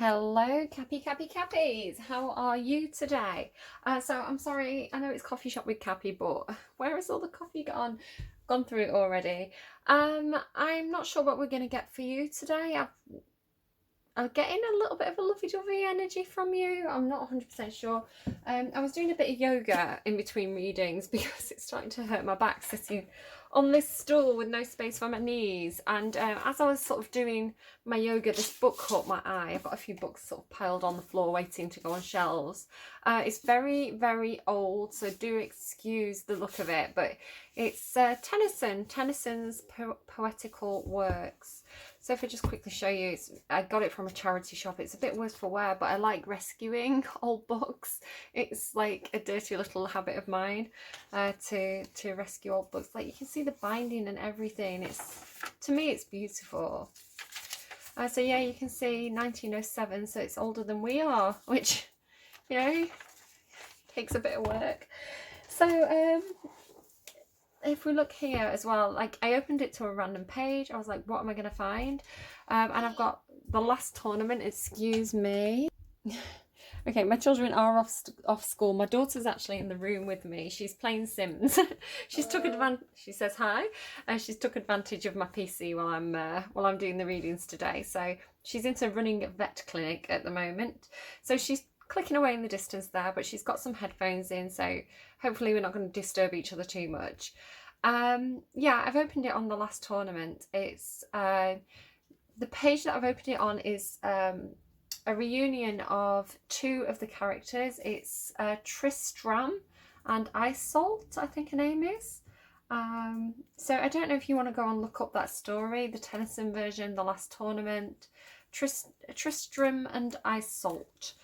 Hello, Cappies. How are you today? So I'm sorry, I know it's coffee shop with Cappy, but where has all the coffee gone through it already? I'm not sure what we're gonna get for you today. I'm getting a little bit of a lovey-dovey energy from you. I'm not 100% sure. I was doing a bit of yoga in between readings because it's starting to hurt my back sitting on this stool with no space for my knees. And as I was sort of doing my yoga, this book caught my eye. I've got a few books sort of piled on the floor waiting to go on shelves. It's very, very old, so do excuse the look of it, but it's Tennyson's poetical works. So if I just quickly show you, I got it from a charity shop. It's a bit worse for wear, but I like rescuing old books. It's like a dirty little habit of mine to rescue old books. Like you can see the binding and everything. To me, it's beautiful. So yeah, you can see 1907, so it's older than we are, which, you know, takes a bit of work. So if we look here as well, like I opened it to a random page. I was like, what am I going to find? And I've got the last tournament. Excuse me. Okay, my children are off school. My daughter's actually in the room with me. She's playing Sims. She's took advantage. She says hi. She's took advantage of my PC while I'm doing the readings today. So she's into running a vet clinic at the moment. So she's clicking away in the distance there, but she's got some headphones in, so hopefully we're not going to disturb each other too much. Yeah, I've opened it on the last tournament. It's the page that I've opened it on is a reunion of two of the characters. It's Tristram and Iseult, I think her name is. So I don't know if you want to go and look up that story, the Tennyson version, the last tournament, Tristram and Iseult.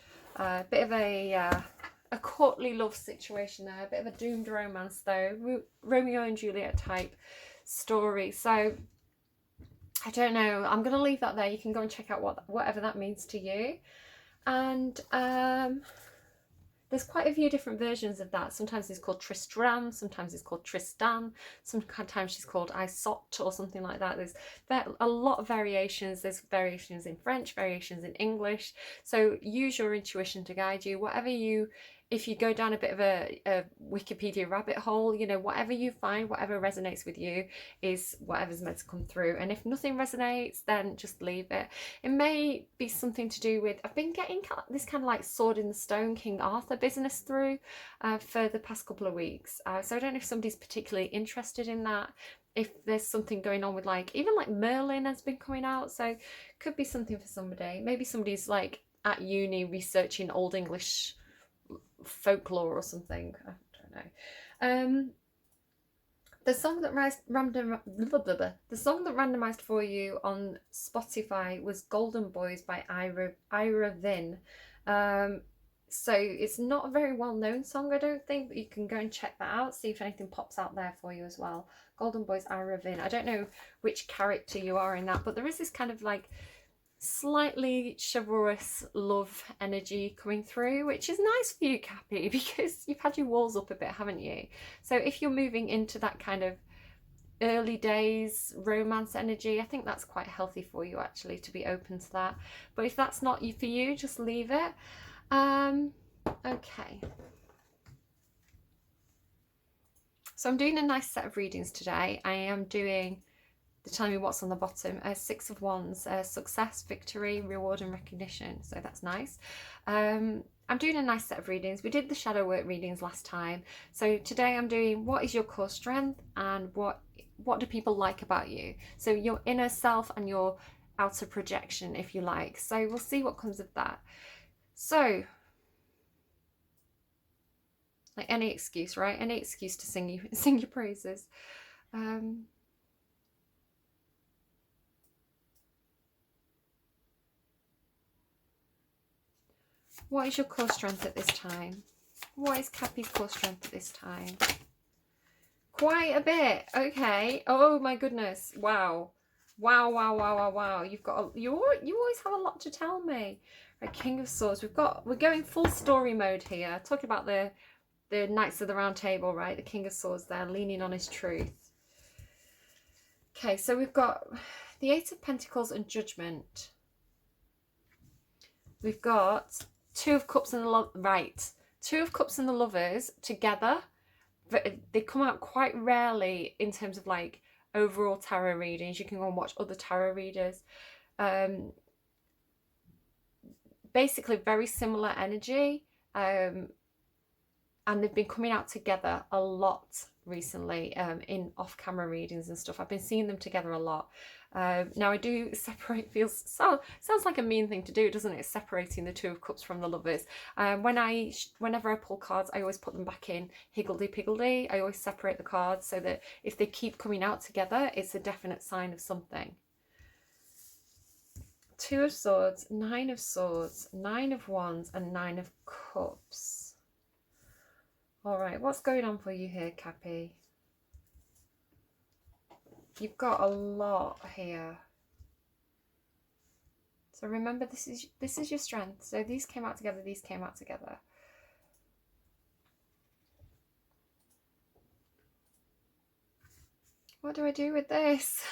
Bit of a courtly love situation there, a bit of a doomed romance though, Romeo and Juliet type story. So I don't know, I'm going to leave that there. You can go and check out whatever that means to you. And there's quite a few different versions of that. Sometimes it's called Tristram, sometimes it's called Tristan, sometimes she's called Iseult or something like that. There's a lot of variations. There's variations in French, variations in English. So use your intuition to guide you. If you go down a bit of a Wikipedia rabbit hole, you know, whatever you find, whatever resonates with you is whatever's meant to come through. And if nothing resonates, then just leave it. It may be something to do with, I've been getting this kind of like Sword in the Stone, King Arthur business through for the past couple of weeks. So I don't know if somebody's particularly interested in that. If there's something going on with even like Merlin has been coming out. So could be something for somebody. Maybe somebody's like at uni researching Old English folklore or something. I don't know. The song that randomized for you on Spotify was Golden Boys by Ira Vin. So it's not a very well-known song, I don't think, but you can go and check that out, see if anything pops out there for you as well. Golden Boys, Ira Vin. I don't know which character you are in that, but there is this kind of like slightly chivalrous love energy coming through, which is nice for you, Cappy, because you've had your walls up a bit, haven't you? So if you're moving into that kind of early days romance energy, I think that's quite healthy for you actually, to be open to that. But if that's not for you, just leave it. Okay, so I'm doing a nice set of readings today. I am doing, they're telling me what's on the bottom, Six of Wands, success, victory, reward and recognition, so that's nice. I'm doing a nice set of readings. We did the shadow work readings last time, so today I'm doing what is your core strength and what do people like about you, so your inner self and your outer projection, if you like. So we'll see what comes of that. So like any excuse, right? Any excuse to sing your praises. What is your core strength at this time? What is Cappy's core strength at this time? Quite a bit. Okay. Oh my goodness. Wow. Wow, wow, wow, wow, wow. You always have a lot to tell me. Right, King of Swords. We're going full story mode here. Talking about the Knights of the Round Table, right? The King of Swords there, leaning on his truth. Okay, so we've got the Eight of Pentacles and Judgment. we've got Two of Cups and the right. Two of Cups and the Lovers together. They come out quite rarely in terms of like overall tarot readings. You can go and watch other tarot readers. Basically very similar energy, and they've been coming out together a lot recently, in off-camera readings and stuff. I've been seeing them together a lot. Now I do separate, sounds like a mean thing to do, doesn't it? Separating the Two of Cups from the Lovers. Whenever I pull cards, I always put them back in higgledy-piggledy. I always separate the cards so that if they keep coming out together, it's a definite sign of something. Two of Swords, Nine of Swords, Nine of Wands, and Nine of Cups. All right, what's going on for you here, Cappy? You've got a lot here. So remember, this is your strength. So these came out together, these came out together. What do I do with this?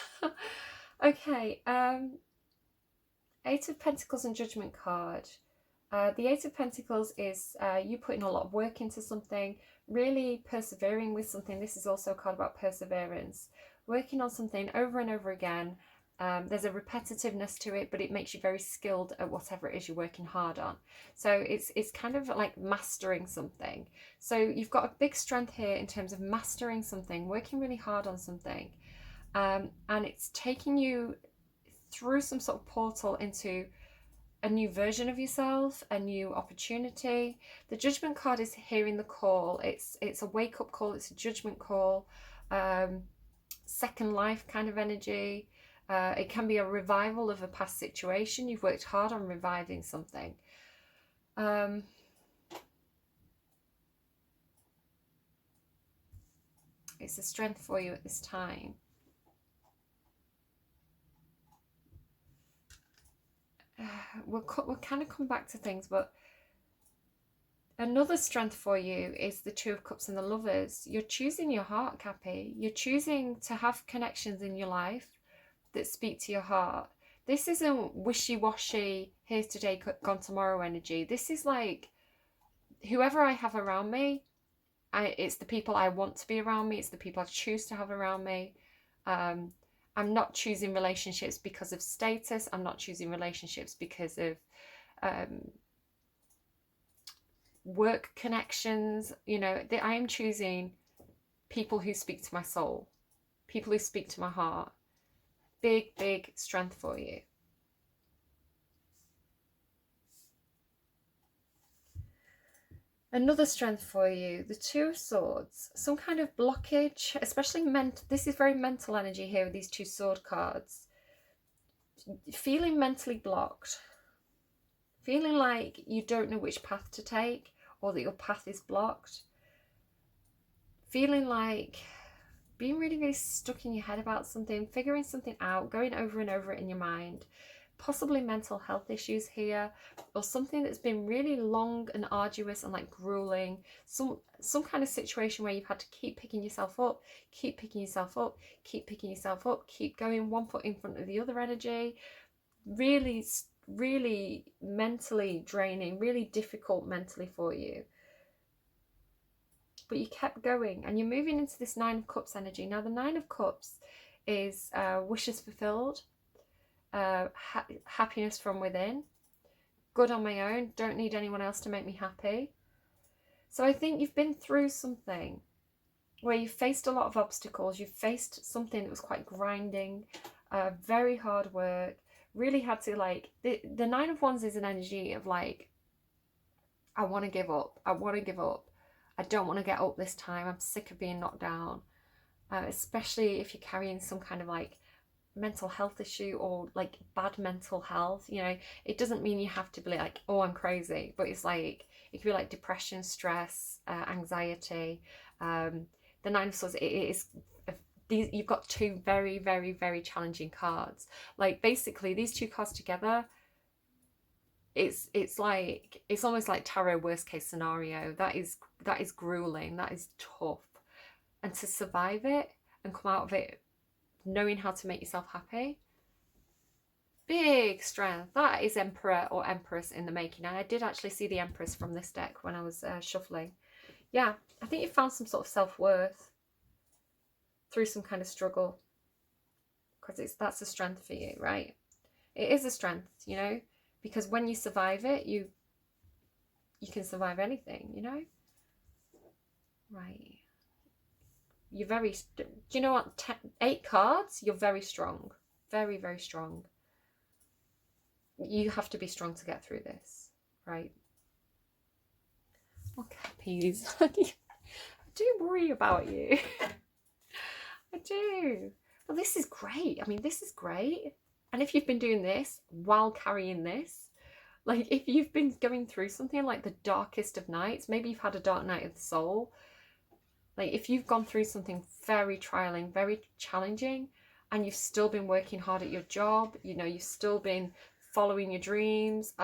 Okay, Eight of Pentacles and Judgment card. The Eight of Pentacles is you putting a lot of work into something, really persevering with something. This is also a card about perseverance. Working on something over and over again. There's a repetitiveness to it, but it makes you very skilled at whatever it is you're working hard on. So it's kind of like mastering something. So you've got a big strength here in terms of mastering something, working really hard on something. And it's taking you through some sort of portal into a new version of yourself, a new opportunity. The Judgment card is hearing the call. It's a wake-up call, it's a judgment call, second life kind of energy. It can be a revival of a past situation. You've worked hard on reviving something. It's a strength for you at this time. We'll kind of come back to things, but another strength for you is the Two of Cups and the Lovers. You're choosing your heart, Cappy. You're choosing to have connections in your life that speak to your heart. This isn't wishy-washy, here's today, gone tomorrow energy. This is like, whoever I have around me, it's the people I want to be around me. It's the people I choose to have around me. I'm not choosing relationships because of status. I'm not choosing relationships because of work connections. You know, I am choosing people who speak to my soul, people who speak to my heart. Big, big strength for you. Another strength for you, the Two of Swords, some kind of blockage, especially mental. This is very mental energy here with these two sword cards. Feeling mentally blocked, feeling like you don't know which path to take, or that your path is blocked. Feeling like being really, really stuck in your head about something, figuring something out, going over and over it in your mind. Possibly mental health issues here, or something that's been really long and arduous and like grueling. Some kind of situation where you've had to keep picking yourself up, keep picking yourself up, keep picking yourself up, keep going one foot in front of the other energy. Really, really mentally draining, really difficult mentally for you. But you kept going, and you're moving into this Nine of Cups energy. Now the Nine of Cups is wishes fulfilled, happiness from within, good on my own, don't need anyone else to make me happy. So I think you've been through something where you've faced a lot of obstacles. You've faced something that was quite grinding, very hard work, really had to like, the Nine of Wands is an energy of like, I want to give up, I want to give up, I don't want to get up this time, I'm sick of being knocked down. Especially if you're carrying some kind of like mental health issue or like bad mental health. You know, it doesn't mean you have to be like, oh, I'm crazy, but it's like, it could be like depression, stress, anxiety. The Nine of Swords, it is these, you've got two very, very, very challenging cards. Like basically these two cards together, it's like, it's almost like tarot worst case scenario. That is grueling, that is tough. And to survive it and come out of it knowing how to make yourself happy, Big strength. That is Emperor or Empress in the making. And I did actually see the Empress from this deck when I was shuffling. Yeah, I think you found some sort of self-worth through some kind of struggle. Because that's a strength for you, right? It is a strength, you know, because when you survive it, you can survive anything, you know? Right. You're very, do you know what? 8 cards, you're very strong. Very, very strong. You have to be strong to get through this, right? Oh, Cappies. I do worry about you. I do. Well, this is great. I mean, this is great. And if you've been doing this while carrying this, like if you've been going through something like the darkest of nights, maybe you've had a dark night of the soul, like if you've gone through something very trialing, very challenging, and you've still been working hard at your job, you know, you've still been following your dreams,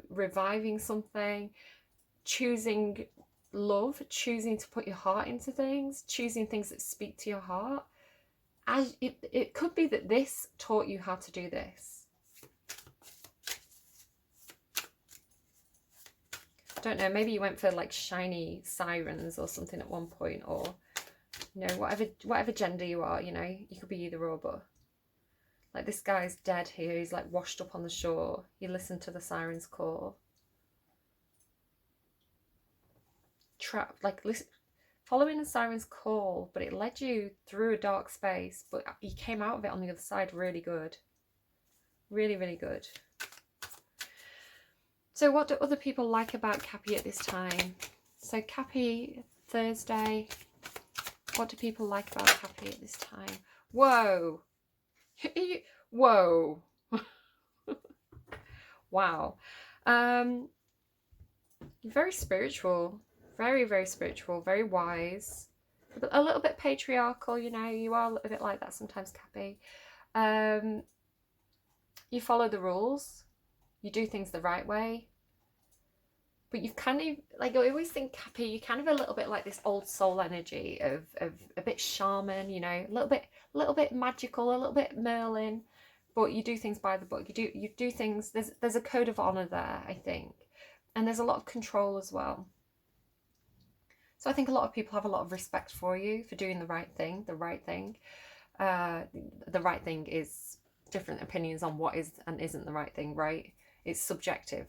reviving something, choosing love, choosing to put your heart into things, choosing things that speak to your heart, as it could be that this taught you how to do this. I don't know, maybe you went for like shiny sirens or something at one point, or you know, whatever gender you are, you know, you could be either or. But like this guy's dead here, he's like washed up on the shore. He listened to the sirens call. Trapped, like listen, following the siren's call, but it led you through a dark space, but you came out of it on the other side really good. Really, really good. So what do other people like about Cappy at this time? So Cappy, Thursday. What do people like about Cappy at this time? Whoa. Whoa. Wow. You're very spiritual. Very, very spiritual. Very wise. A little bit patriarchal, you know. You are a little bit like that sometimes, Cappy. You follow the rules. You do things the right way. But you've kind of, like, I always think, Cappy, you're kind of a little bit like this old soul energy of a bit shaman, you know, a little bit magical, a little bit Merlin, but you do things by the book. You do things, there's a code of honor there, I think. And there's a lot of control as well. So I think a lot of people have a lot of respect for you for doing the right thing, the right thing. The right thing is different opinions on what is and isn't the right thing, right? It's subjective.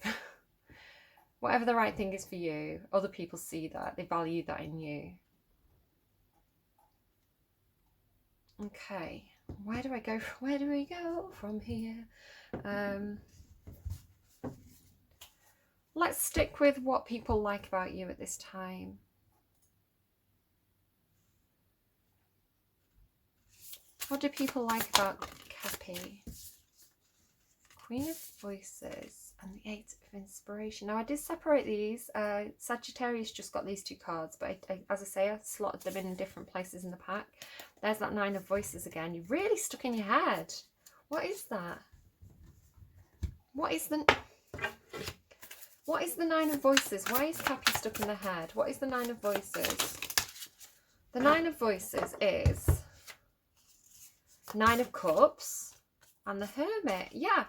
Whatever the right thing is for you, other people see that, they value that in you. Okay, where do I go? Where do we go from here? Let's stick with what people like about you at this time. What do people like about Cappy? Queen of Voices and the 8 of Inspiration. Now I did separate these. Sagittarius just got these 2 cards, but as I say, I slotted them in different places in the pack. There's that 9 of Voices again. You're really stuck in your head. What is that? What is the 9 of Voices? Why is Cappy stuck in the head? What is the 9 of Voices? The 9 of Voices is 9 of Cups and the Hermit. Yeah.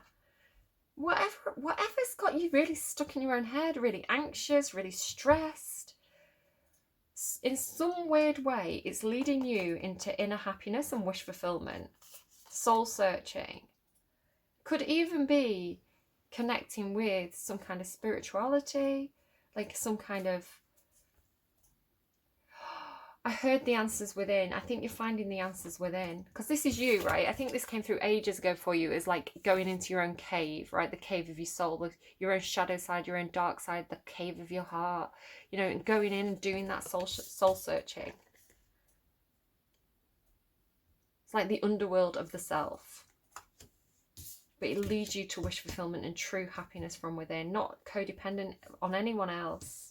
Whatever's got you really stuck in your own head, really anxious, really stressed, in some weird way, it's leading you into inner happiness and wish fulfillment, soul searching. Could even be connecting with some kind of spirituality, like some kind of, I heard the answers within. I think you're finding the answers within, because this is you, right? I think this came through ages ago for you, is like going into your own cave, right? The cave of your soul, your own shadow side, your own dark side, the cave of your heart, you know, and going in and doing that soul searching. It's like the underworld of the self, but it leads you to wish fulfillment and true happiness from within, not codependent on anyone else.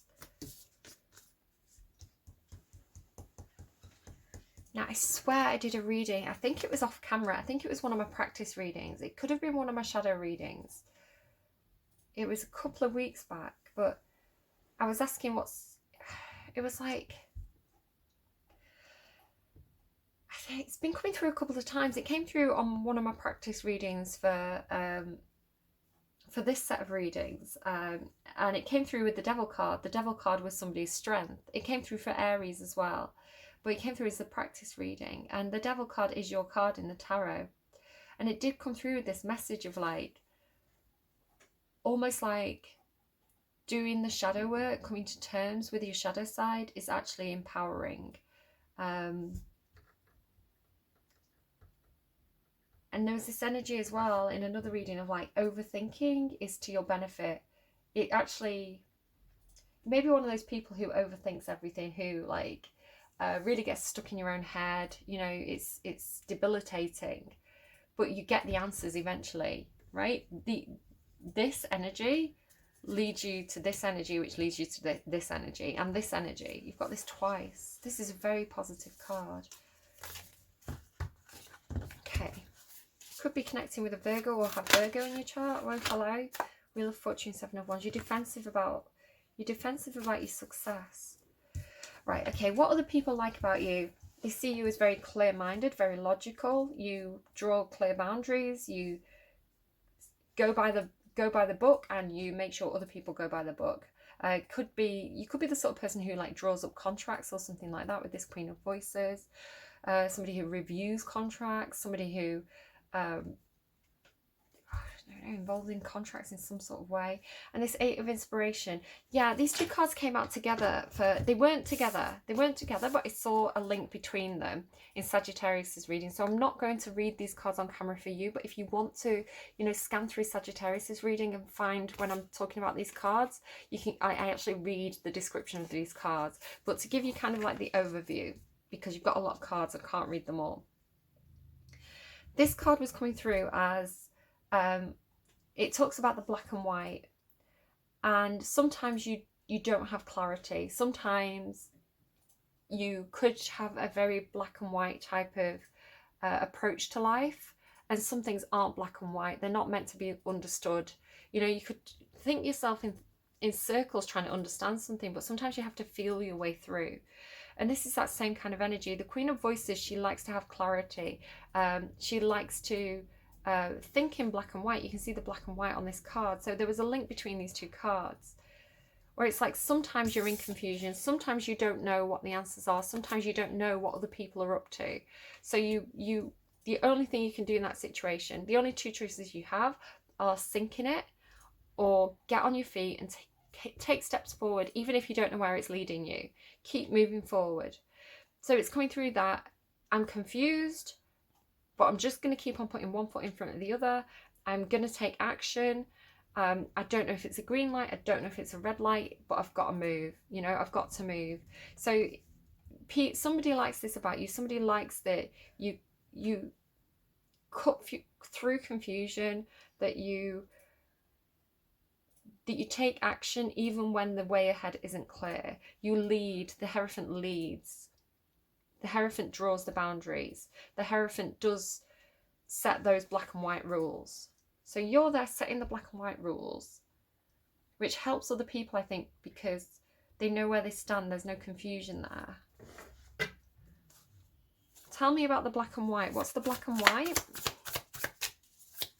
Now, I swear I did a reading. I think it was off camera. I think it was one of my practice readings. It could have been one of my shadow readings. It was a couple of weeks back, but I was asking it was like, I it's been coming through a couple of times. It came through on one of my practice readings for this set of readings, and it came through with the Devil card. The Devil card was somebody's strength. It came through for Aries as well, but it came through as the practice reading, and the Devil card is your card in the tarot. And it did come through with this message of like, almost like doing the shadow work, coming to terms with your shadow side is actually empowering. And there was this energy as well in another reading of like, overthinking is to your benefit. It actually, maybe one of those people who overthinks everything, who like really gets stuck in your own head, you know, it's debilitating, but you get the answers eventually, right? This energy leads you to this energy, which leads you to this energy, and this energy. You've got this twice. This is a very positive card. Okay. Could be connecting with a Virgo or have Virgo in your chart. Well, hello. Wheel of Fortune, Seven of Wands. You're defensive about your success. Right, okay. What other people like about you? They see you as very clear-minded, very logical. You draw clear boundaries. You go by the book, and you make sure other people go by the book. You could be the sort of person who like draws up contracts or something like that with this Queen of Voices. Somebody who reviews contracts. Somebody who involved in contracts in some sort of way. And this Eight of Inspiration, yeah, these two cards came out together. They weren't together, but I saw a link between them in Sagittarius's reading. So I'm not going to read these cards on camera for you, but if you want to, you know, scan through Sagittarius's reading and find when I'm talking about these cards, you can. I actually read the description of these cards, but to give you kind of like the overview, because you've got a lot of cards, I can't read them all. This card was coming through as it talks about the black and white, and sometimes you don't have clarity. Sometimes you could have a very black and white type of approach to life, and some things aren't black and white. They're not meant to be understood. You know, you could think yourself in circles trying to understand something, but sometimes you have to feel your way through. And this is that same kind of energy. The Queen of Voices, she likes to have clarity. She likes to think in black and white. You can see the black and white on this card. So there was a link between these two cards, where it's like sometimes you're in confusion, sometimes you don't know what the answers are, sometimes you don't know what other people are up to. So the only thing you can do in that situation, the only two choices you have are sink in it, or get on your feet and take steps forward, even if you don't know where it's leading you. Keep moving forward. So it's coming through that I'm confused, but I'm just going to keep on putting one foot in front of the other. I'm going to take action. I don't know if it's a green light, I don't know if it's a red light, but I've got to move. You know, I've got to move. So somebody likes this about you. Somebody likes that you cut through confusion, that you take action even when the way ahead isn't clear. You lead. The Hierophant leads. The Hierophant draws the boundaries. The Hierophant does set those black and white rules. So you're there setting the black and white rules, which helps other people, I think, because they know where they stand. There's no confusion there. Tell me about the black and white. What's the black and white?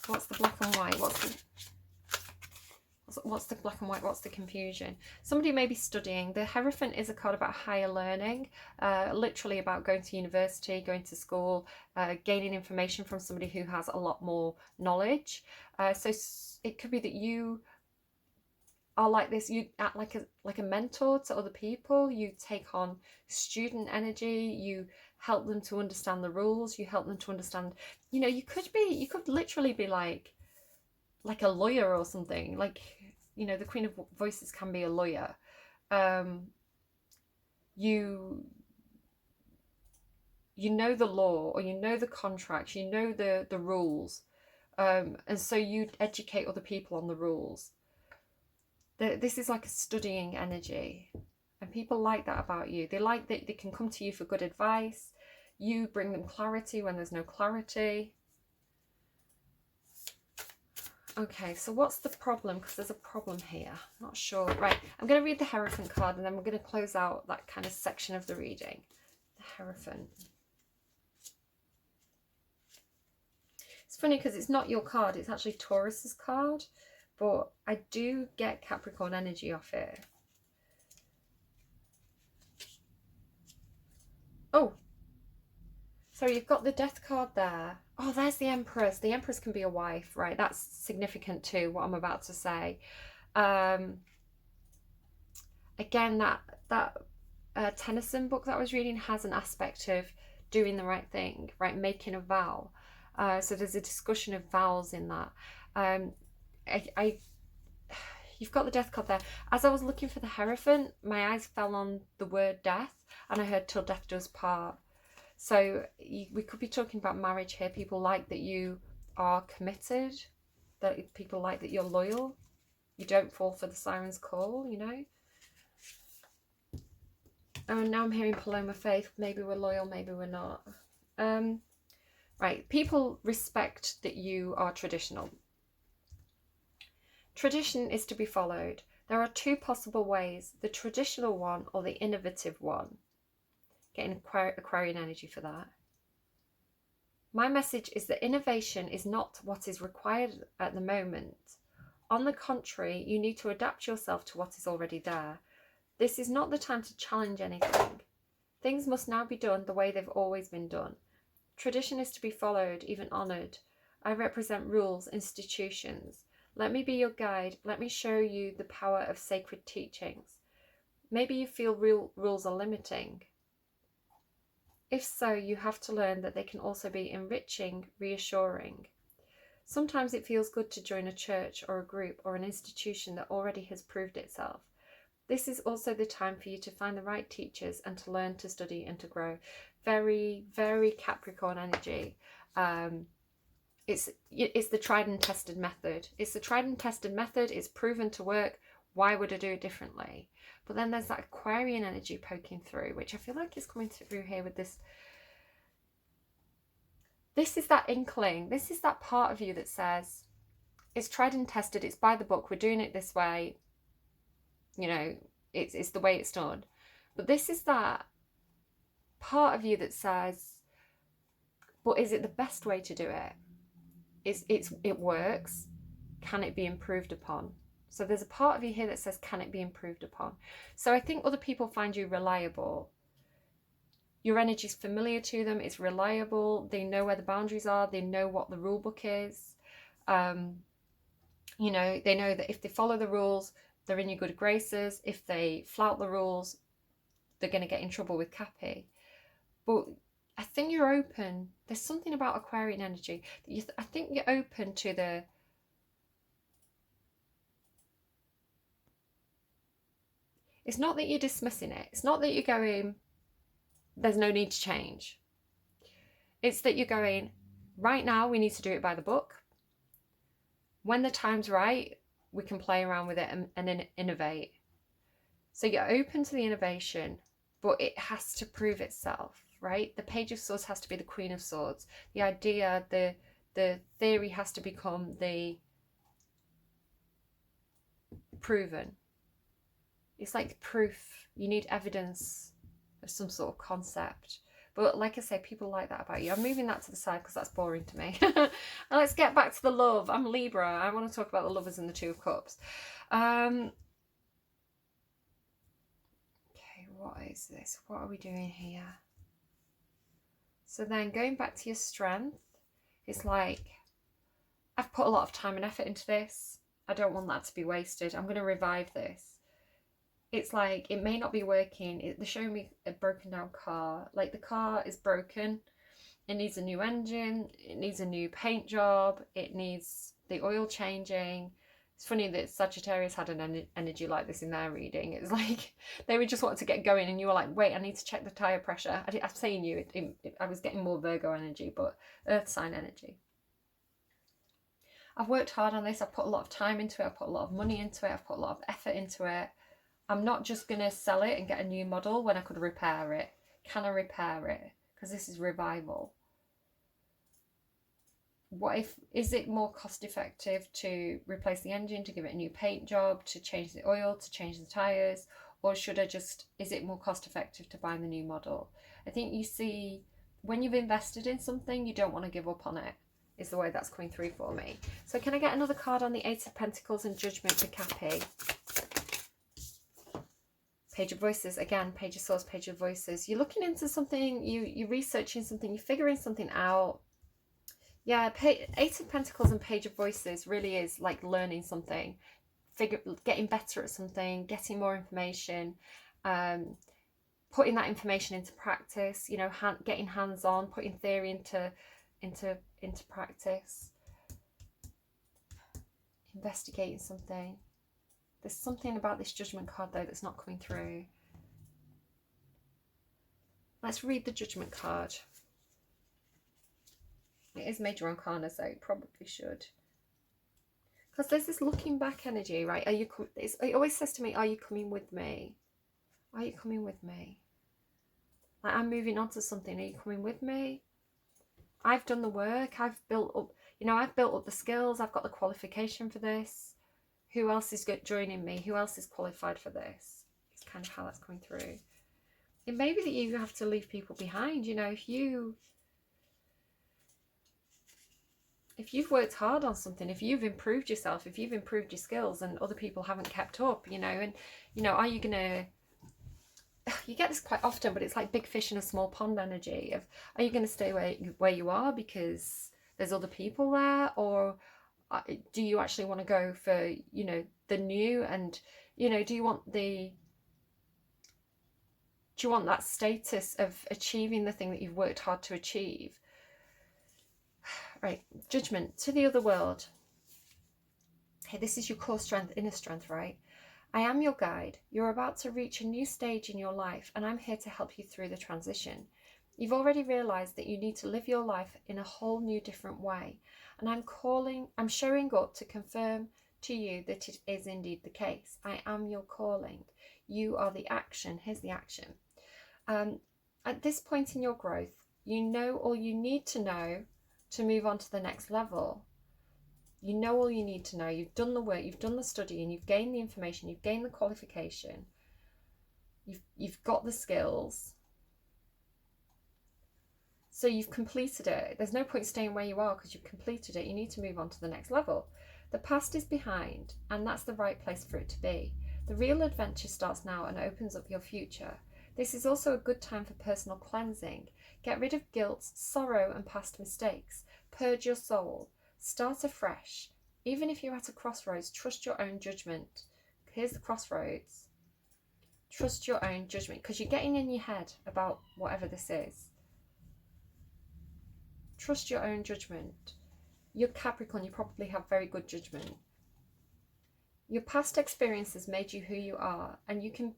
What's the black and white? What's the black and white? What's the confusion? Somebody may be studying. The Hierophant is a card about higher learning, literally about going to university, going to school, gaining information from somebody who has a lot more knowledge. So it could be that you are like this. You act like a mentor to other people. You take on student energy. You help them to understand the rules. You help them to understand. You know, you could literally be like a lawyer or something. Like, you know, the Queen of Voices can be a lawyer. You know the law, or you know the contracts, you know the rules, and so you educate other people on the rules. This is like a studying energy, and people like that about you. They like that they can come to you for good advice. You bring them clarity when there's no clarity. Okay, so what's the problem? Because there's a problem here. Not sure. Right, I'm going to read the Hierophant card, and then we're going to close out that kind of section of the reading. The Hierophant. funny because it's not your card, it's actually Taurus's card, but I do get Capricorn energy off it. Oh, so you've got the Death card there. Oh, there's the Empress. The Empress can be a wife, right? That's significant too, what I'm about to say. Again, that Tennyson book that I was reading has an aspect of doing the right thing, right? Making a vow. So there's a discussion of vows in that. You've got the Death card there. As I was looking for the Hierophant, my eyes fell on the word death, and I heard till death does part. So we could be talking about marriage here. People like that you are committed, that people like that you're loyal. You don't fall for the siren's call, you know. Oh, now I'm hearing Paloma Faith. Maybe we're loyal, maybe we're not. Right, people respect that you are traditional. Tradition is to be followed. There are two possible ways, the traditional one or the innovative one. Getting Aquarian energy for that. My message is that innovation is not what is required at the moment. On the contrary, you need to adapt yourself to what is already there. This is not the time to challenge anything. Things must now be done the way they've always been done. Tradition is to be followed, even honoured. I represent rules, institutions. Let me be your guide. Let me show you the power of sacred teachings. Maybe you feel rules are limiting. If so, you have to learn that they can also be enriching, reassuring. Sometimes it feels good to join a church or a group or an institution that already has proved itself. This is also the time for you to find the right teachers and to learn, to study and to grow. Very, very Capricorn energy. It's the tried and tested method. It's the tried and tested method. It's proven to work. Why would I do it differently? But then there's that Aquarian energy poking through, which I feel like is coming through here with this. This is that inkling. This is that part of you that says, it's tried and tested. It's by the book. We're doing it this way. You know, it's the way it's done. But this is that part of you that says, but is it the best way to do it? It works. Can it be improved upon? So there's a part of you here that says, can it be improved upon? So I think other people find you reliable. Your energy is familiar to them. It's reliable. They know where the boundaries are. They know what the rule book is. You know, they know that if they follow the rules, they're in your good graces. If they flout the rules, they're going to get in trouble with Cappy. But I think you're open. There's something about Aquarian energy. I think you're open to the... It's not that you're dismissing it. It's not that you're going, there's no need to change. It's that you're going, right now we need to do it by the book. When the time's right, we can play around with it and innovate. So you're open to the innovation, but it has to prove itself, right? The Page of Swords has to be the Queen of Swords. The idea, the theory has to become the proven. It's like proof. You need evidence of some sort of concept. But like I say, people like that about you. I'm moving that to the side because that's boring to me. And let's get back to the love. I'm Libra. I want to talk about the Lovers and the Two of Cups. Okay, what is this? What are we doing here? So then going back to your strength, it's like, I've put a lot of time and effort into this. I don't want that to be wasted. I'm going to revive this. It's like, it may not be working. They're showing me a broken down car. Like, the car is broken. It needs a new engine. It needs a new paint job. It needs the oil changing. It's funny that Sagittarius had an energy like this in their reading. It's like, they would just want to get going and you were like, wait, I need to check the tyre pressure. I'm saying you, I was getting more Virgo energy, but earth sign energy. I've worked hard on this. I've put a lot of time into it. I've put a lot of money into it. I've put a lot of effort into it. I'm not just going to sell it and get a new model when I could repair it. Can I repair it? Because this is revival. What if, is it more cost effective to replace the engine, to give it a new paint job, to change the oil, to change the tyres? Or should I just, is it more cost effective to buy the new model? I think you see, when you've invested in something, you don't want to give up on it. is the way that's coming through for me. So can I get another card on the Eight of Pentacles and Judgment for Cappy? Page of Voices, again, Page of Swords, Page of Voices. You're looking into something, you're researching something, you're figuring something out. Yeah, Eight of Pentacles and Page of Voices really is like learning something, getting better at something, getting more information, putting that information into practice, you know, getting hands-on, putting theory into practice, investigating something. There's something about this Judgment card though that's not coming through. Let's read the Judgment card. It is Major Arcana, so it probably should. Because there's this looking back energy, right? It always says to me, are you coming with me? Are you coming with me? Like, I'm moving on to something. Are you coming with me? I've done the work. I've built up, you know, I've built up the skills. I've got the qualification for this. Who else is joining me? Who else is qualified for this? It's kind of how that's coming through. It may be that you have to leave people behind. You know, if you've worked hard on something, if you've improved yourself, if you've improved your skills and other people haven't kept up, you know, and, you know, are you going to, you get this quite often, but it's like big fish in a small pond energy of, are you going to stay where you are because there's other people there, or do you actually want to go for, you know, the new, and, you know, do you want that status of achieving the thing that you've worked hard to achieve? Right, Judgment, to the other world. Hey, this is your core strength, inner strength, right? I am your guide. You're about to reach a new stage in your life, and I'm here to help you through the transition. You've already realized that you need to live your life in a whole new different way, and I'm showing up to confirm to you that it is indeed the case. I am your calling. You are the action. Here's the action. At this point in your growth, you know all you need to know to move on to the next level. You know all you need to know. You've done the work, you've done the study, and you've gained the information, you've gained the qualification, you've got the skills. So you've completed it. There's no point staying where you are because you've completed it. You need to move on to the next level. The past is behind, and that's the right place for it to be. The real adventure starts now and opens up your future. This is also a good time for personal cleansing. Get rid of guilt, sorrow, and past mistakes. Purge your soul. Start afresh. Even if you're at a crossroads, trust your own judgment. Here's the crossroads. Trust your own judgment, because you're getting in your head about whatever this is. Trust your own judgment. You're Capricorn, you probably have very good judgment. Your past experiences made you who you are, and you can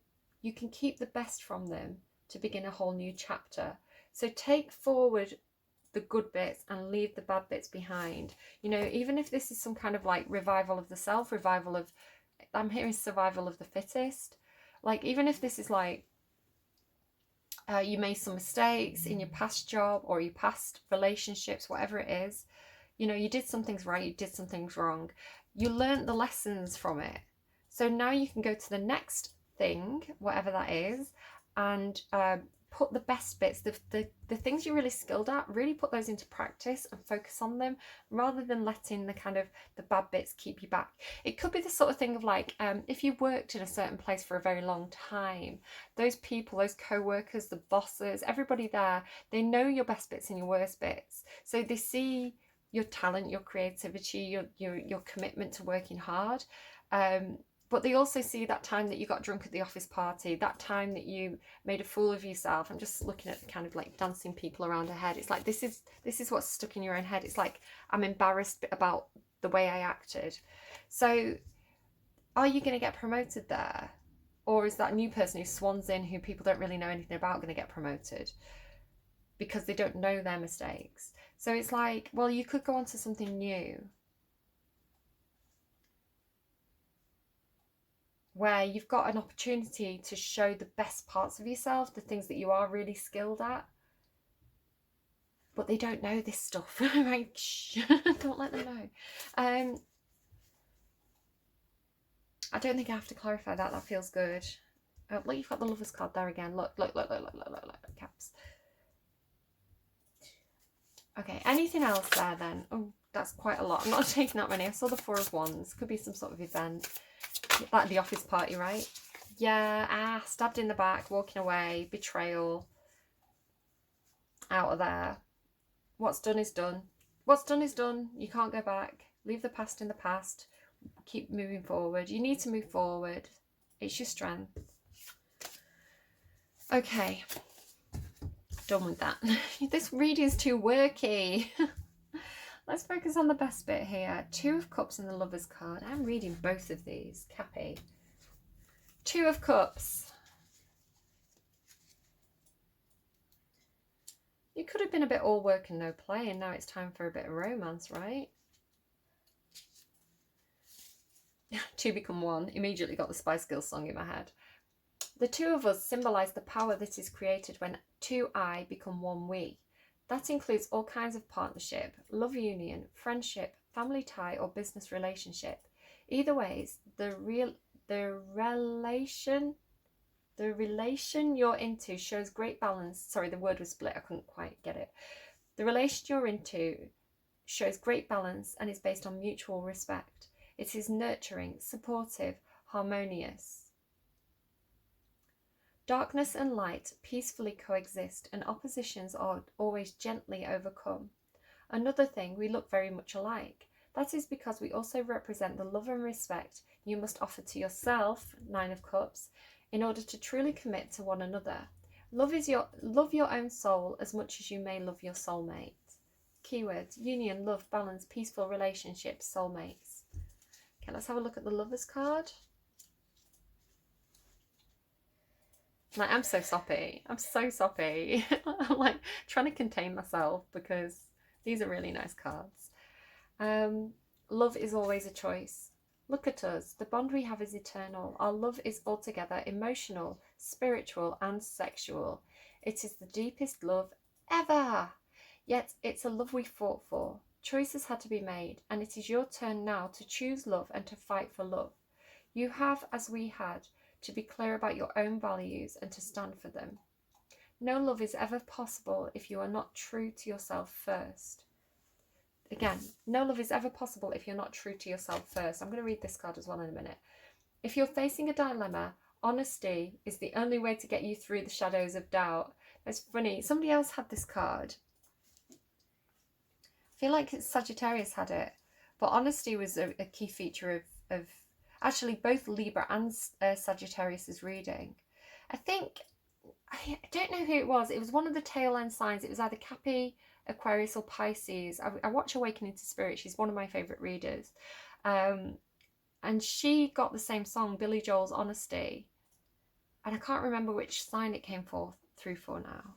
keep the best from them to begin a whole new chapter. So take forward the good bits and leave the bad bits behind. You know, even if this is some kind of like revival of the self, revival of, I'm hearing survival of the fittest. Like, even if this is like, you made some mistakes in your past job or your past relationships, whatever it is, you know, you did some things right, you did some things wrong. You learned the lessons from it. So now you can go to the next thing, whatever that is, and put the best bits, the things you're really skilled at, really put those into practice and focus on them, rather than letting the kind of the bad bits keep you back. It could be the sort of thing of like, if you worked in a certain place for a very long time, those people, those co-workers, the bosses, everybody there, they know your best bits and your worst bits. So they see your talent, your creativity, your commitment to working hard. But they also see that time that you got drunk at the office party, that time that you made a fool of yourself. I'm just looking at the kind of like dancing people around her head. It's like, this is what's stuck in your own head. It's like, I'm embarrassed about the way I acted. So are you going to get promoted there? Or is that new person who swans in, who people don't really know anything about, going to get promoted because they don't know their mistakes? So it's like, well, you could go on to something new, where you've got an opportunity to show the best parts of yourself, the things that you are really skilled at. But they don't know this stuff, right? Shh, don't let them know. I don't think I have to clarify that. That feels good. Oh, look, you've got the Lovers card there again. Look, caps. Okay, anything else there then? Oh, that's quite a lot. I'm not taking that many. I saw the 4 of Wands. Could be some sort of event. Like the office party, right? Yeah, stabbed in the back, walking away, betrayal. Out of there. What's done is done. What's done is done. You can't go back. Leave the past in the past. Keep moving forward. You need to move forward. It's your strength. Okay. Done with that. This reading's too worky. Let's focus on the best bit here. 2 of Cups and the Lover's card. I'm reading both of these. Cappy. 2 of Cups. You could have been a bit all work and no play, and now it's time for a bit of romance, right? 2 become 1. Immediately got the Spice Girls song in my head. The 2 of us symbolise the power that is created when 2 I become 1 we. That includes all kinds of partnership, love union, friendship, family tie or business relationship. Either ways, the relation you're into shows great balance. Sorry, the word was split. I couldn't quite get it. The relation you're into shows great balance and is based on mutual respect. It is nurturing, supportive, harmonious. Darkness and light peacefully coexist, and oppositions are always gently overcome. Another thing, we look very much alike. That is because we also represent the love and respect you must offer to yourself, 9 of Cups, in order to truly commit to one another. Love your own soul as much as you may love your soulmate. Keywords: union, love, balance, peaceful relationships, soulmates. Okay, let's have a look at the Lover's card. Like, I'm so soppy. I'm so soppy. I'm like trying to contain myself because these are really nice cards. Love is always a choice. Look at us. The bond we have is eternal. Our love is altogether emotional, spiritual, and sexual. It is the deepest love ever. Yet it's a love we fought for. Choices had to be made, and it is your turn now to choose love and to fight for love. You have, as we had, to be clear about your own values and to stand for them. No love is ever possible if you are not true to yourself first. Again, no love is ever possible if you're not true to yourself first. I'm going to read this card as well in a minute. If you're facing a dilemma, honesty is the only way to get you through the shadows of doubt. It's funny, somebody else had this card. I feel like Sagittarius had it, but honesty was a key feature of actually both Libra and Sagittarius's reading. I don't know who it was. It was one of the tail end signs. It was either Cappy, Aquarius or Pisces. I watch Awakening to Spirit. She's one of my favourite readers. And she got the same song, Billy Joel's Honesty. And I can't remember which sign it came through for now.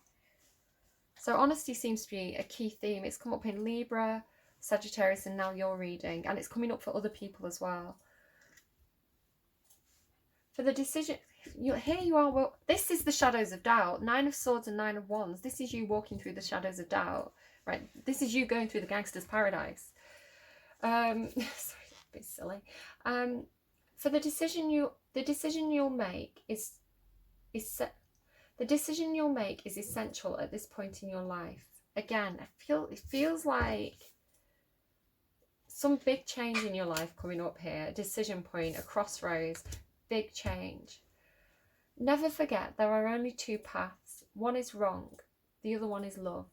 So honesty seems to be a key theme. It's come up in Libra, Sagittarius, and now you're reading. And it's coming up for other people as well. For the decision, here you are. Well, this is the shadows of doubt. 9 of Swords and 9 of Wands. This is you walking through the shadows of doubt, right? This is you going through the gangster's paradise. Sorry, a bit silly. For the decision you'll make is essential at this point in your life. Again, it feels like some big change in your life coming up here. A decision point, a crossroads. Big change. Never forget there are only 2 paths. One is wrong, the other one is love.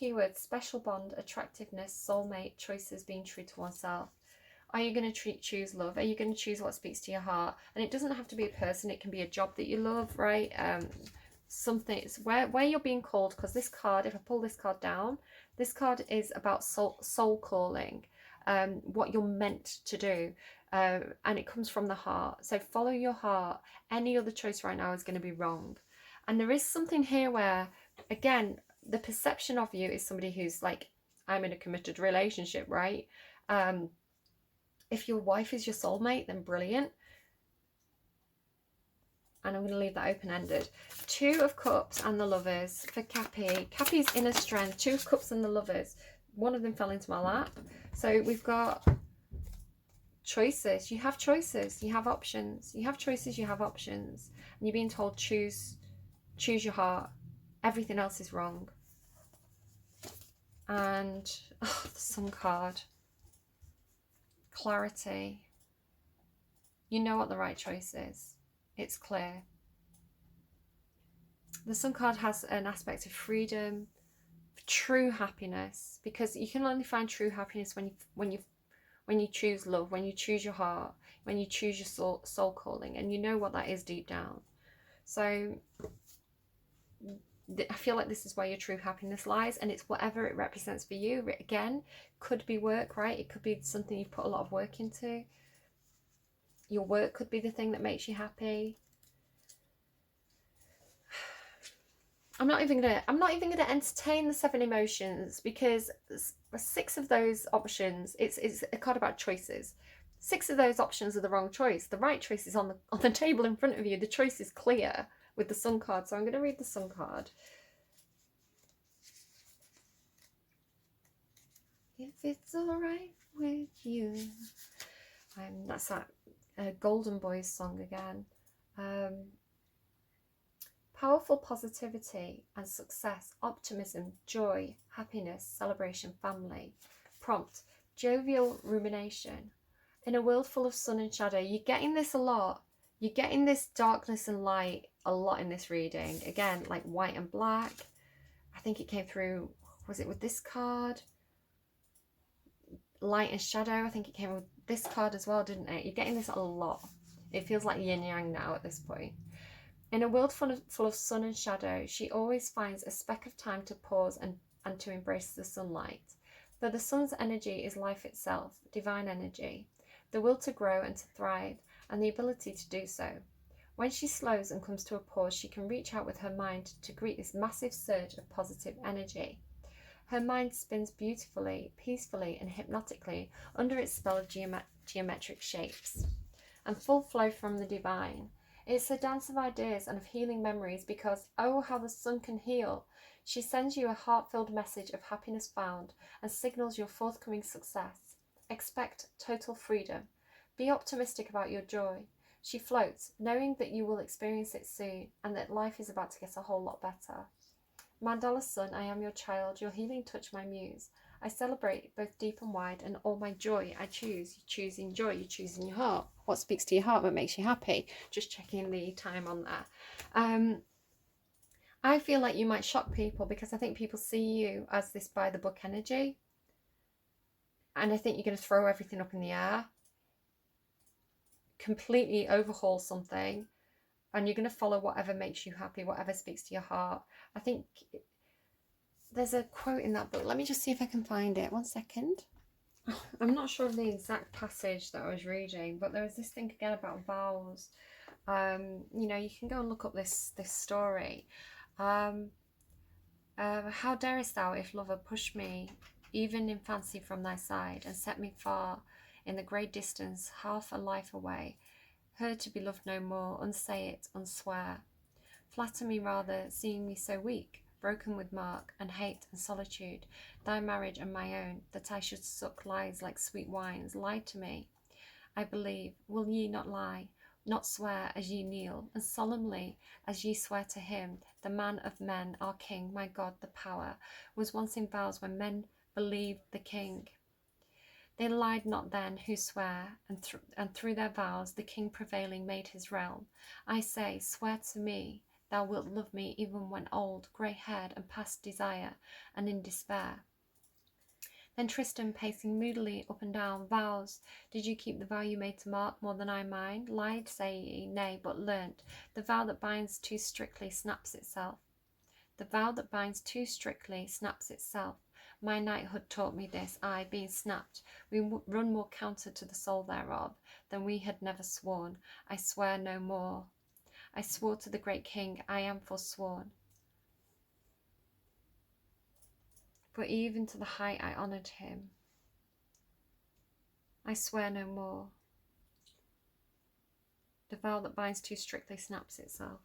Keywords: special bond, attractiveness, soulmate, choices, being true to oneself. Are you going to choose love? Are you going to choose what speaks to your heart? And it doesn't have to be a person. It can be a job that you love, right? Something. It's where you're being called. Because this card, if I pull this card down, this card is about soul calling. What you're meant to do. And it comes from the heart. So follow your heart. Any other choice right now is going to be wrong. And there is something here where, again, the perception of you is somebody who's like, I'm in a committed relationship, right? If your wife is your soulmate, then brilliant. And I'm going to leave that open-ended. 2 of Cups and the Lovers for Cappy. Cappy's inner strength. 2 of Cups and the Lovers. One of them fell into my lap. So we've got choices. You have choices. You have options. You have choices. You have options. And you're being told choose your heart. Everything else is wrong. And oh, the Sun card. Clarity. You know what the right choice is. It's clear. The Sun card has an aspect of freedom, true happiness, because you can only find true happiness when you choose love, when you choose your heart, when you choose your soul calling, and you know what that is deep down. So I feel like this is where your true happiness lies, and it's whatever it represents for you. Again, could be work, right? It could be something you've put a lot of work into. Your work could be the thing that makes you happy. I'm not even gonna entertain the 7 emotions, because 6 of those options, it's a card about choices. 6 of those options are the wrong choice. The right choice is on the table in front of you. The choice is clear with the Sun card. So I'm going to read the Sun card. If it's alright with you. That's that Golden Boys song again. Powerful positivity and success, optimism, joy, happiness, celebration, family. Prompt, jovial rumination. In a world full of sun and shadow, you're getting this a lot. You're getting this darkness and light a lot in this reading. Again, like white and black. I think it came through, was it with this card? Light and shadow, I think it came with this card as well, didn't it? You're getting this a lot. It feels like yin yang now at this point. In a world full of sun and shadow, she always finds a speck of time to pause and to embrace the sunlight. For the sun's energy is life itself, divine energy, the will to grow and to thrive, and the ability to do so. When she slows and comes to a pause, she can reach out with her mind to greet this massive surge of positive energy. Her mind spins beautifully, peacefully, and hypnotically under its spell of geometric shapes and full flow from the divine. It's a dance of ideas and of healing memories, because, oh, how the sun can heal. She sends you a heart-filled message of happiness found and signals your forthcoming success. Expect total freedom. Be optimistic about your joy. She floats, knowing that you will experience it soon and that life is about to get a whole lot better. Mandala Sun, I am your child, your healing touch my muse. I celebrate both deep and wide, and all my joy I choose. You choose in joy, you choose in your heart. What speaks to your heart, what makes you happy? Just checking the time on that. I feel like you might shock people, because I think people see you as this by the book energy. And I think you're going to throw everything up in the air. Completely overhaul something. And you're going to follow whatever makes you happy, whatever speaks to your heart. I think there's a quote in that book. Let me just see if I can find it. 1 second. I'm not sure of the exact passage that I was reading, but there was this thing again about vows. You know, you can go and look up this story. How darest thou, if lover push me, even in fancy from thy side, and set me far in the grey distance, half a life away, her to be loved no more, unsay it, unswear. Flatter me rather, seeing me so weak, broken with mark, and hate, and solitude, thy marriage and my own, that I should suck lies like sweet wines. Lie to me, I believe. Will ye not lie, not swear as ye kneel, and solemnly as ye swear to him, the man of men, our king, my God, the power, was once in vows when men believed the king. They lied not then who swear, and through their vows the king prevailing made his realm. I say, swear to me, thou wilt love me even when old, grey-haired, and past desire, and in despair. Then Tristan, pacing moodily up and down, vows, did you keep the vow you made to Mark more than I mine? Lied, say ye, nay, but learnt, the vow that binds too strictly snaps itself. The vow that binds too strictly snaps itself. My knighthood taught me this, I, being snapped, we run more counter to the soul thereof, than we had never sworn. I swear no more. I swore to the great king, I am forsworn. For even to the height I honoured him. I swear no more. The vow that binds too strictly snaps itself.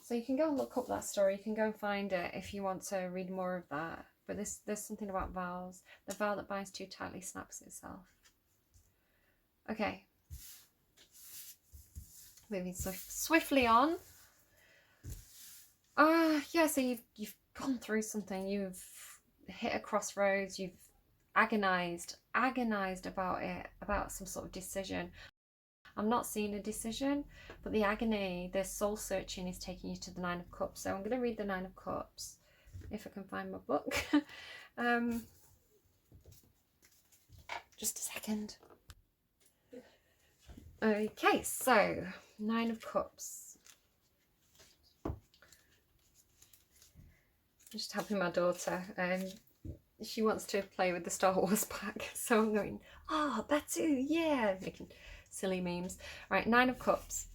So you can go and look up that story. You can go and find it if you want to read more of that. But there's something about vows. The vow that binds too tightly snaps itself. Okay. Moving swiftly on. Yeah, so you've gone through something. You've hit a crossroads. You've agonized about it, about some sort of decision. I'm not seeing a decision, but the agony, the soul searching is taking you to the Nine of Cups. So I'm going to read the Nine of Cups if I can find my book. Just a second. Okay, so Nine of Cups. Just helping my daughter. She wants to play with the Star Wars pack, so I'm going, oh, Batu, yeah, making silly memes. Right, Nine of Cups.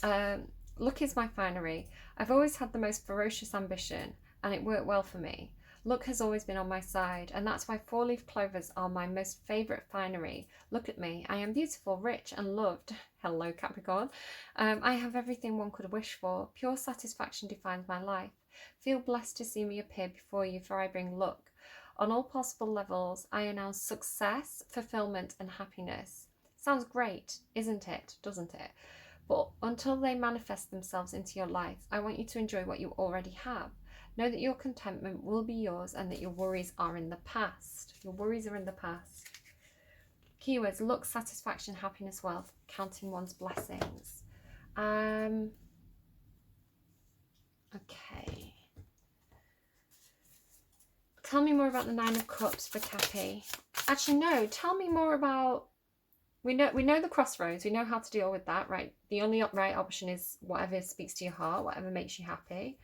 Luck is my finery. I've always had the most ferocious ambition, and it worked well for me. Luck has always been on my side, and that's why four-leaf clovers are my most favourite finery. Look at me. I am beautiful, rich, and loved. Hello, Capricorn. I have everything one could wish for. Pure satisfaction defines my life. Feel blessed to see me appear before you, for I bring luck. On all possible levels, I announce success, fulfillment, and happiness. Sounds great, isn't it? Doesn't it? But until they manifest themselves into your life, I want you to enjoy what you already have. Know that your contentment will be yours and that your worries are in the past. Your worries are in the past. Keywords: luck, satisfaction, happiness, wealth, counting one's blessings. Okay. Tell me more about the Nine of Cups for Cappy. Actually, no. Tell me more about... We know the crossroads. We know how to deal with that, right? The only right option is whatever speaks to your heart, whatever makes you happy.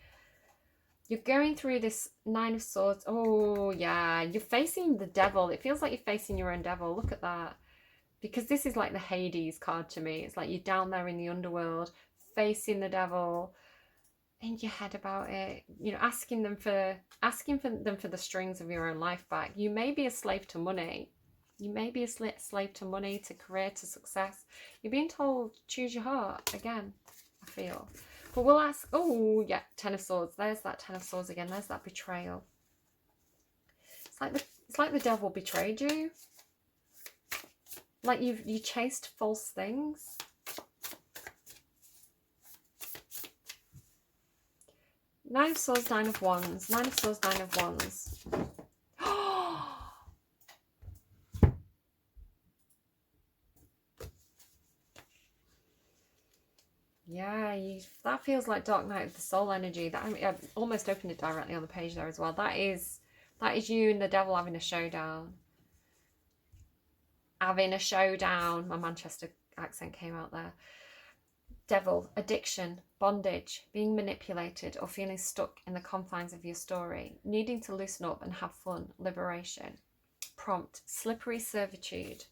You're going through this Nine of Swords. Oh, yeah. You're facing the devil. It feels like you're facing your own devil. Look at that. Because this is like the Hades card to me. It's like you're down there in the underworld, facing the devil, in your head about it, you know, asking them for the strings of your own life back. You may be a slave to money. You may be a slave to money, to career, to success. You're being told, choose your heart again, I feel. But we'll ask, oh yeah, Ten of Swords. There's that Ten of Swords again. There's that betrayal. It's like the devil betrayed you. Like you chased false things. Nine of Swords, Nine of Wands. Nine of Swords, Nine of Wands. Yeah, that feels like Dark Night of the Soul energy. That I almost opened it directly on the page there as well. That is you and the devil having a showdown. Having a showdown. My Manchester accent came out there. Devil, addiction, bondage, being manipulated or feeling stuck in the confines of your story, needing to loosen up and have fun, liberation. Prompt, slippery servitude.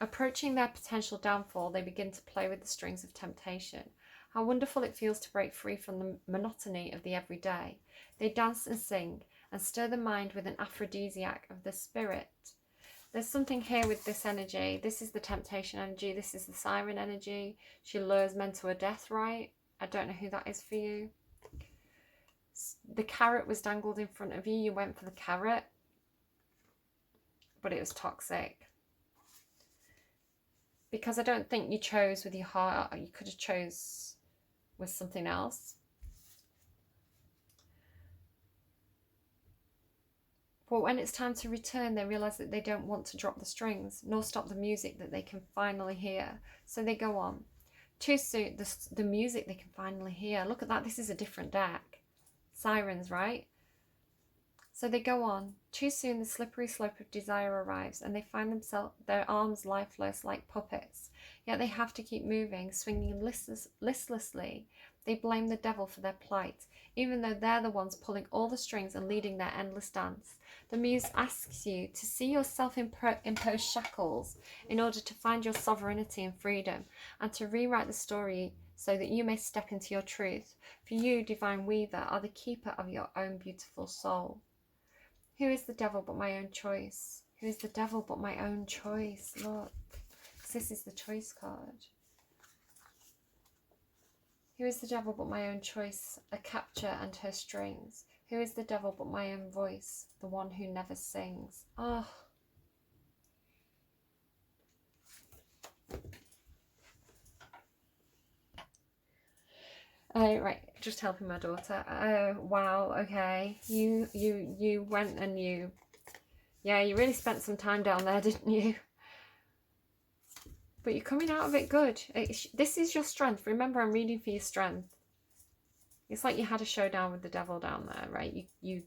Approaching their potential downfall, they begin to play with the strings of temptation. How wonderful it feels to break free from the monotony of the everyday. They dance and sing and stir the mind with an aphrodisiac of the spirit. There's something here with this energy. This is the temptation energy. This is the siren energy. She lures men to a death, right? I don't know who that is for you. The carrot was dangled in front of you. You went for the carrot, but it was toxic. Because I don't think you chose with your heart. You could have chose with something else. But when it's time to return, they realise that they don't want to drop the strings, nor stop the music that they can finally hear. So they go on. Too soon, the music they can finally hear. Look at that, this is a different deck. Sirens, right? So they go on. Too soon, the slippery slope of desire arrives, and they find their arms lifeless like puppets. Yet they have to keep moving, swinging listlessly. They blame the devil for their plight, even though they're the ones pulling all the strings and leading their endless dance. The muse asks you to see your self-imposed shackles in order to find your sovereignty and freedom, and to rewrite the story so that you may step into your truth. For you, divine weaver, are the keeper of your own beautiful soul. Who is the devil but my own choice? Who is the devil but my own choice? Look, this is the choice card. Who is the devil but my own choice? A capture and her strings. Who is the devil but my own voice? The one who never sings. Oh. Right, just helping my daughter. Oh, wow, okay. You went and you really spent some time down there, didn't you? But you're coming out of it good. This is your strength. Remember, I'm reading for your strength. It's like you had a showdown with the devil down there, right? You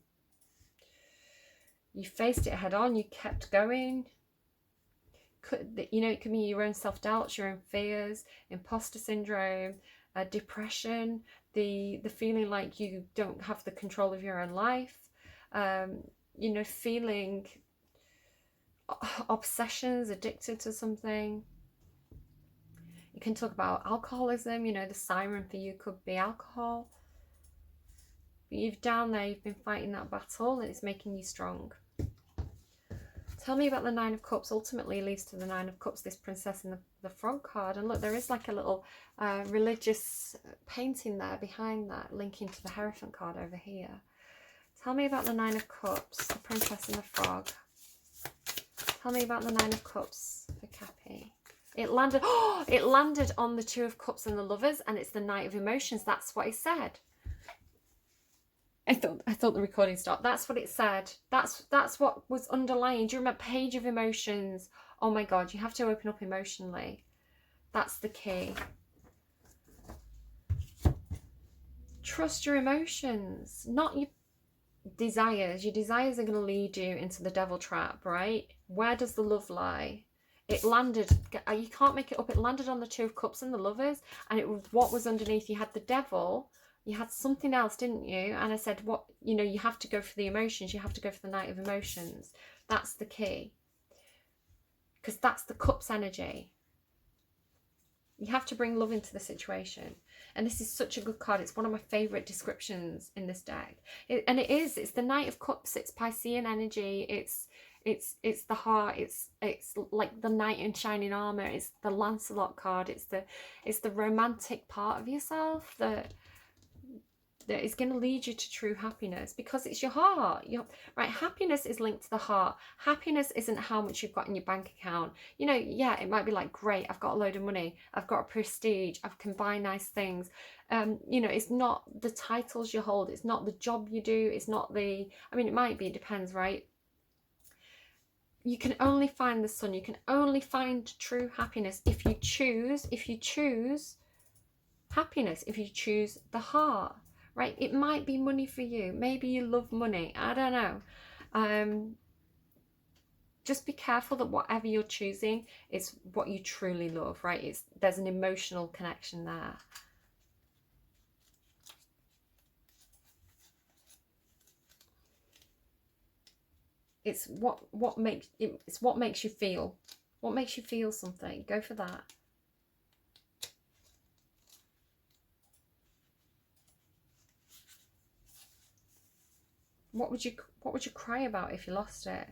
faced it head on. You kept going. It could be your own self-doubts, your own fears, imposter syndrome, depression, the feeling like you don't have the control of your own life, feeling obsessions, addicted to something. You can talk about alcoholism. The siren for you could be alcohol. But you've been fighting that battle, and it's making you strong. Tell me about the Nine of Cups. Ultimately leads to the Nine of Cups, this princess in the front card. And look, there is like a little religious painting there behind that, linking to the Hierophant card over here. Tell me about the Nine of Cups, the princess and the frog. Tell me about the Nine of Cups for Cappy. It landed on the Two of Cups and the Lovers, and it's the Knight of Emotions. That's what it said. I thought the recording stopped. That's what it said. That's what was underlying. Do you remember Page of Emotions? Oh my God, you have to open up emotionally. That's the key. Trust your emotions, not your desires. Your desires are going to lead you into the devil trap, right? Where does the love lie? It landed, you can't make it up. It landed on the Two of Cups and the Lovers, and it was what was underneath. You had the devil. You had something else, didn't you? And I said, you have to go for the emotions. You have to go for the Knight of Emotions. That's the key. Because that's the Cups energy. You have to bring love into the situation. And this is such a good card. It's one of my favourite descriptions in this deck. It's the Knight of Cups. It's Piscean energy. It's the heart. It's like the knight in shining armour. It's the Lancelot card. It's the romantic part of yourself that is going to lead you to true happiness, because it's your heart. Right, happiness is linked to the heart. Happiness isn't how much you've got in your bank account. It might be like, great, I've got a load of money, I've got a prestige, I've combined nice things. It's not the titles you hold, it's not the job you do, it's not it might be, it depends, right? You can only find the sun, you can only find true happiness if you choose happiness, if you choose the heart. Right, it might be money for you. Maybe you love money. I don't know. Just be careful that whatever you're choosing is what you truly love. Right, there's an emotional connection there. It's what makes you feel. What makes you feel something? Go for that. What would you cry about if you lost it?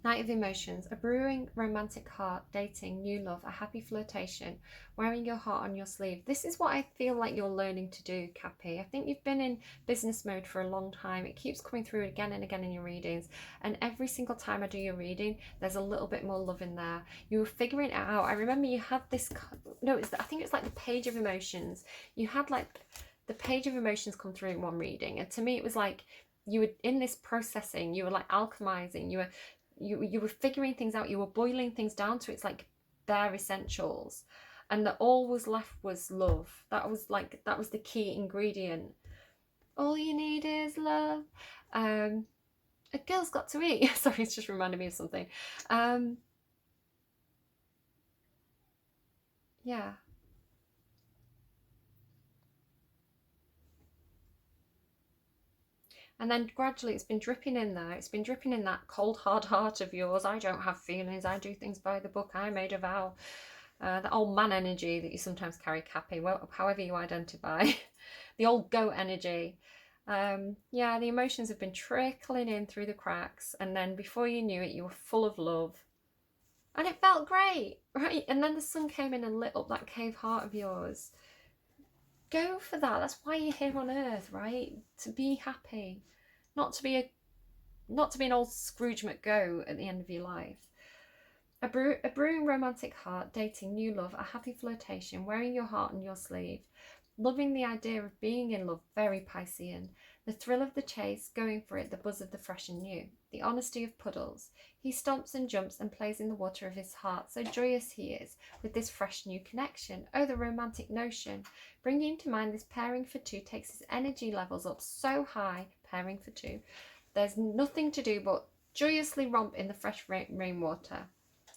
Knight of Emotions, a brewing romantic heart, dating, new love, a happy flirtation, wearing your heart on your sleeve. This is what I feel like you're learning to do, Cappy. I think you've been in business mode for a long time. It keeps coming through again and again in your readings. And every single time I do your reading, there's a little bit more love in there. You were figuring it out. I remember you had this, I think it's like the Page of Emotions. You had like the Page of Emotions come through in one reading. And to me, it was like you were in this processing, you were like alchemizing, you were figuring things out, you were boiling things down to its like bare essentials, and that all was left was love. That was the key ingredient. All you need is love. A girl's got to eat. Sorry, it's just reminded me of something. Yeah. And then gradually it's been dripping in there. It's been dripping in that cold, hard heart of yours. I don't have feelings. I do things by the book. I made a vow. That old man energy that you sometimes carry, Cappy, well, however you identify. The old goat energy. Yeah, the emotions have been trickling in through the cracks. And then before you knew it, you were full of love. And it felt great, right? And then the sun came in and lit up that cave heart of yours. Go for that. That's why you're here on earth, right? To be happy, not to be an old Scrooge McGo at the end of your life. A brewing romantic heart, dating, new love, a happy flirtation, wearing your heart on your sleeve. Loving the idea of being in love, very Piscean. The thrill of the chase, going for it, the buzz of the fresh and new. The honesty of puddles. He stomps and jumps and plays in the water of his heart, so joyous he is with this fresh new connection. Oh, the romantic notion. Bringing to mind this pairing for two takes his energy levels up so high, pairing for two. There's nothing to do but joyously romp in the fresh rainwater.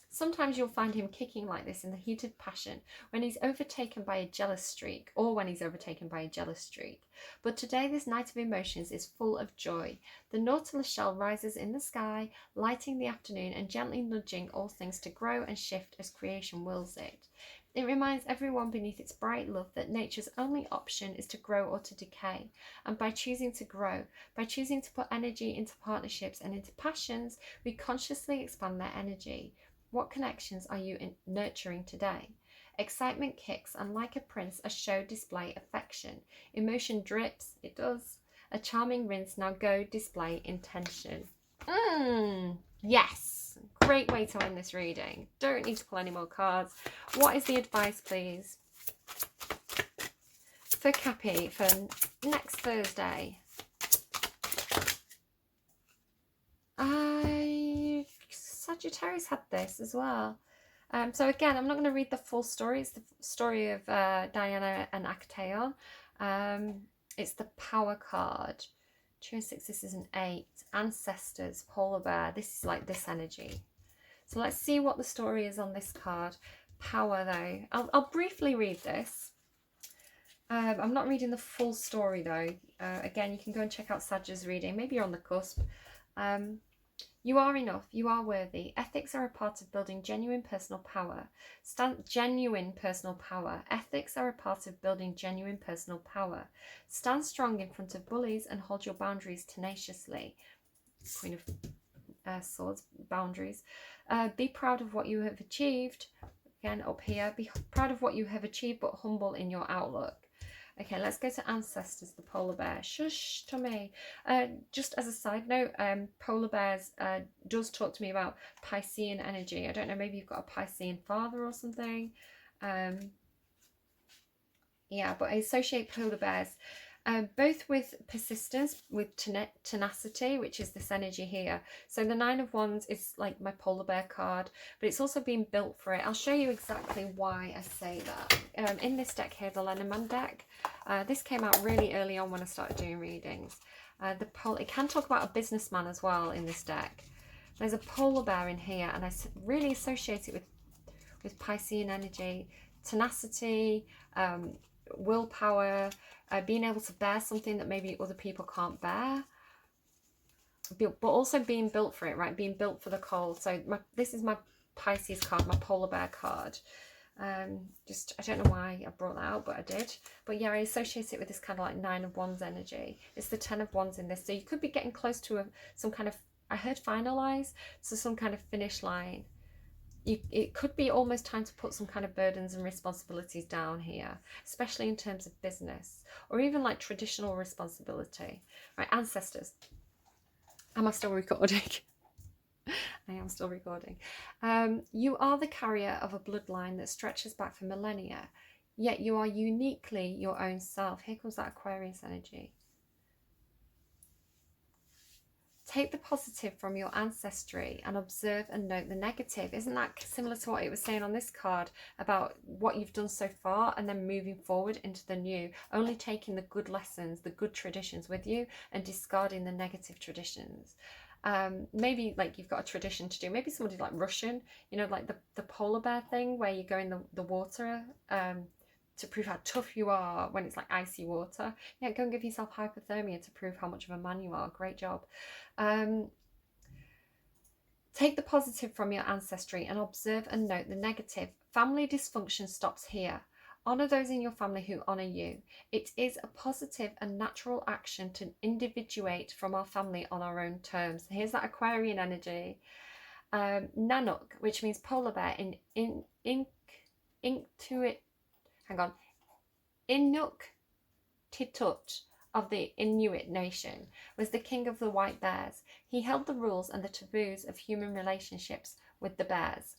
Sometimes you'll find him kicking like this in the heat of passion when he's overtaken by a jealous streak, or when he's overtaken by a jealous streak. But today this night of emotions is full of joy. The Nautilus shell rises in the sky, lighting the afternoon and gently nudging all things to grow and shift as creation wills it. It reminds everyone beneath its bright love that nature's only option is to grow or to decay. And by choosing to grow, by choosing to put energy into partnerships and into passions, we consciously expand their energy. What connections are you nurturing today? Excitement kicks, and like a prince, a show display affection. Emotion drips, it does. A charming rinse, now go display intention. Yes, great way to end this reading. Don't need to pull any more cards. What is the advice, please, for Cappy for next Thursday? Sagittarius had this as well. So again, I'm not going to read the full story. It's the story of Diana and Actaeon. It's the power card. 2 and 6, this is an 8. Ancestors, polar bear. This is like this energy. So let's see what the story is on this card. Power though. I'll briefly read this. I'm not reading the full story though. Again, you can go and check out Sag's reading. Maybe you're on the cusp. You are enough. You are worthy. Ethics are a part of building genuine personal power. Genuine personal power. Ethics are a part of building genuine personal power. Stand strong in front of bullies and hold your boundaries tenaciously. Queen of Swords, boundaries. Be proud of what you have achieved. Again, up here. Be proud of what you have achieved, but humble in your outlook. Okay, let's go to Ancestors, the polar bear. Shush, Tommy. Just as a side note, polar bears does talk to me about Piscean energy. I don't know, maybe you've got a Piscean father or something. Yeah, but I associate polar bears both with persistence, with tenacity, which is this energy here. So the 9 of Wands is like my polar bear card, but it's also been built for it. I'll show you exactly why I say that. In this deck here, the Lenormand deck, this came out really early on when I started doing readings. It can talk about a businessman as well in this deck. There's a polar bear in here, and I really associate it with Piscean energy, tenacity, willpower, being able to bear something that maybe other people can't bear, but also being built for it, right? Being built for the cold. So this is my Pisces card, my polar bear card. I don't know why I brought that out, but I did. But yeah, I associate it with this kind of like 9 of Wands energy. It's the 10 of Wands in this. So you could be getting close to some kind of, I heard finalize, so some kind of finish line. It could be almost time to put some kind of burdens and responsibilities down here, especially in terms of business or even like traditional responsibility. Right, Ancestors. Am I still recording? I am still recording. You are the carrier of a bloodline that stretches back for millennia, yet you are uniquely your own self. Here comes that Aquarius energy. Take the positive from your ancestry and observe and note the negative. Isn't that similar to what it was saying on this card about what you've done so far and then moving forward into the new, only taking the good lessons, the good traditions with you and discarding the negative traditions. Maybe like you've got a tradition to do, maybe somebody like Russian, you know, like the polar bear thing where you go in the water to prove how tough you are when it's like icy water. Yeah, go and give yourself hypothermia to prove how much of a man you are. Great job. Take the positive from your ancestry and observe and note the negative. Family dysfunction stops here. Honour those in your family who honour you. It is a positive and natural action to individuate from our family on our own terms. Here's that Aquarian energy. Nanook, which means polar bear Inuktitut of the Inuit nation, was the king of the white bears. He held the rules and the taboos of human relationships with the bears.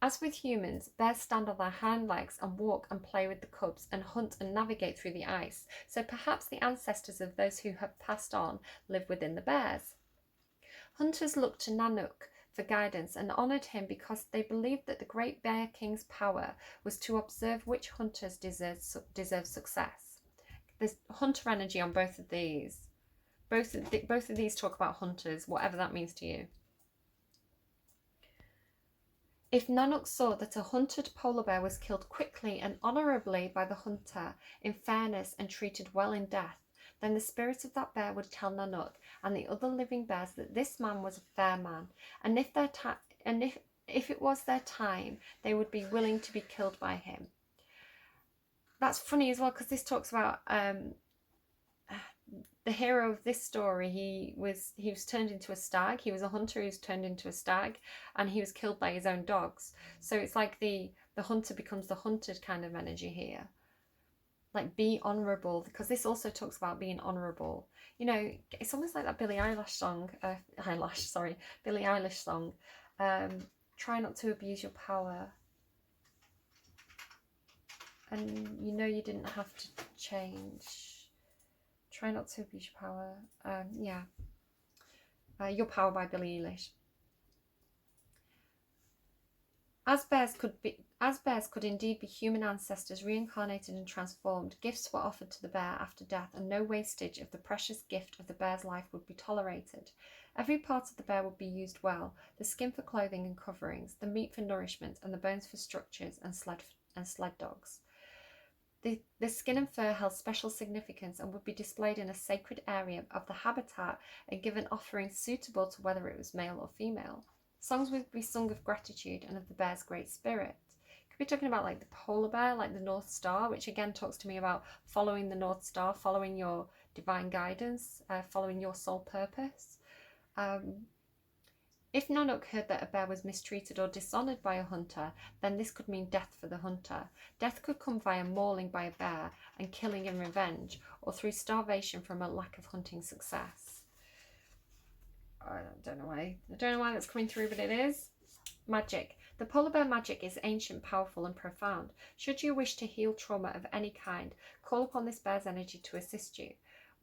As with humans, bears stand on their hind legs and walk and play with the cubs and hunt and navigate through the ice, so perhaps the ancestors of those who have passed on live within the bears. Hunters looked to Nanook for guidance and honoured him because they believed that the great bear king's power was to observe which hunters deserve success. There's hunter energy on both of these. Both of these talk about hunters, whatever that means to you. If Nanook saw that a hunted polar bear was killed quickly and honourably by the hunter, in fairness and treated well in death, then the spirit of that bear would tell Nanook and the other living bears that this man was a fair man, and if it was their time, they would be willing to be killed by him. That's funny as well, because this talks about the hero of this story. He was turned into a stag. He was a hunter who was turned into a stag, and he was killed by his own dogs. So it's like the hunter becomes the hunted kind of energy here. Like, be honourable, because this also talks about being honourable. You know, it's almost like that Billie Eilish song. Try not to abuse your power. And you know you didn't have to change. Try not to abuse your power. Your Power by Billie Eilish. As bears could indeed be human ancestors reincarnated and transformed, gifts were offered to the bear after death, and no wastage of the precious gift of the bear's life would be tolerated. Every part of the bear would be used well: the skin for clothing and coverings, the meat for nourishment, and the bones for structures and sled dogs. The skin and fur held special significance and would be displayed in a sacred area of the habitat and given offerings suitable to whether it was male or female. Songs would be sung of gratitude and of the bear's great spirit. Could be talking about like the polar bear, like the North Star, which again talks to me about following the North Star, following your divine guidance, following your soul purpose. If Nanook heard that a bear was mistreated or dishonoured by a hunter, then this could mean death for the hunter. Death could come via mauling by a bear and killing in revenge, or through starvation from a lack of hunting success. I don't know why that's coming through, but it is. Magic. The polar bear magic is ancient, powerful, and profound. Should you wish to heal trauma of any kind, call upon this bear's energy to assist you.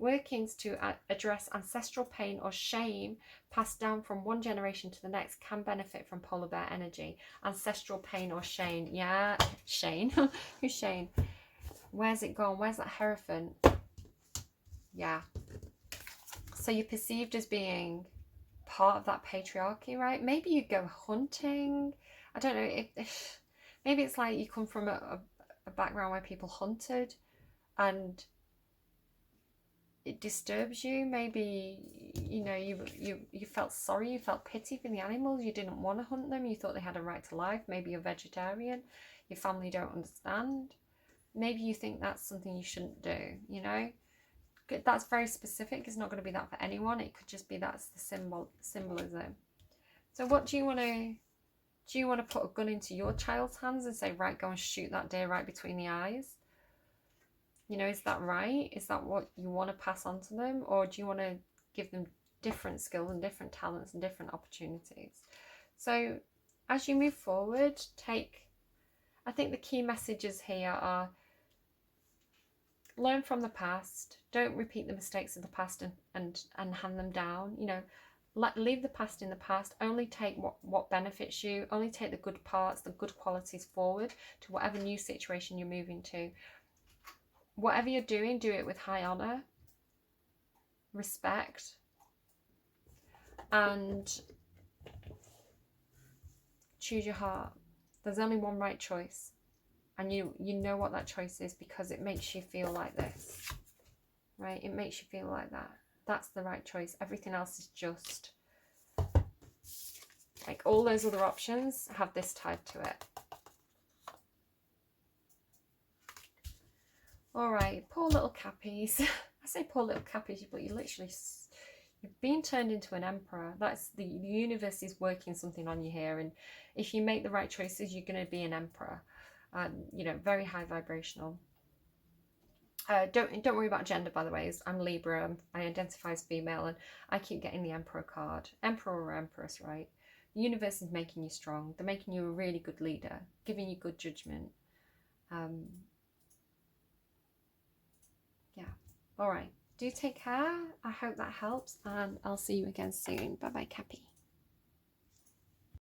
Workings to address ancestral pain or shame passed down from one generation to the next can benefit from polar bear energy. Ancestral pain or shame. Yeah, Shane. Who's Shane? Where's it gone? Where's that Hierophant? Yeah. So you're perceived as being part of that patriarchy, right? Maybe you go hunting. I don't know. If maybe it's like you come from a background where people hunted and it disturbs you. Maybe, you know, you felt sorry, you felt pity for the animals, you didn't want to hunt them, you thought they had a right to life. Maybe you're vegetarian, your family don't understand. Maybe you think that's something you shouldn't do, you know. That's very specific. It's not going to be that for anyone. It could just be that's the symbolism. So what do you want to put a gun into your child's hands and say, right, go and shoot that deer right between the eyes? You know, is that right? Is that what you want to pass on to them? Or do you want to give them different skills and different talents and different opportunities? So as you move forward, I think the key messages here are: learn from the past. Don't repeat the mistakes of the past and hand them down. You know, leave the past in the past. Only take what benefits you. Only take the good parts, the good qualities forward to whatever new situation you're moving to. Whatever you're doing, do it with high honour, respect, and choose your heart. There's only one right choice, and you know what that choice is because it makes you feel like this, right? It makes you feel like that. That's the right choice. Everything else is just like all those other options have this tied to it. All right, poor little Cappies. I say poor little Cappies, but you're being turned into an emperor. That's the universe is working something on you here, and if you make the right choices, you're going to be an emperor. You know, very high vibrational. Don't worry about gender, by the way. I'm Libra. I identify as female, and I keep getting the Emperor card. Emperor or Empress, right? The universe is making you strong. They're making you a really good leader, giving you good judgment. Yeah. All right. Do take care. I hope that helps, and I'll see you again soon. Bye bye, Cappy.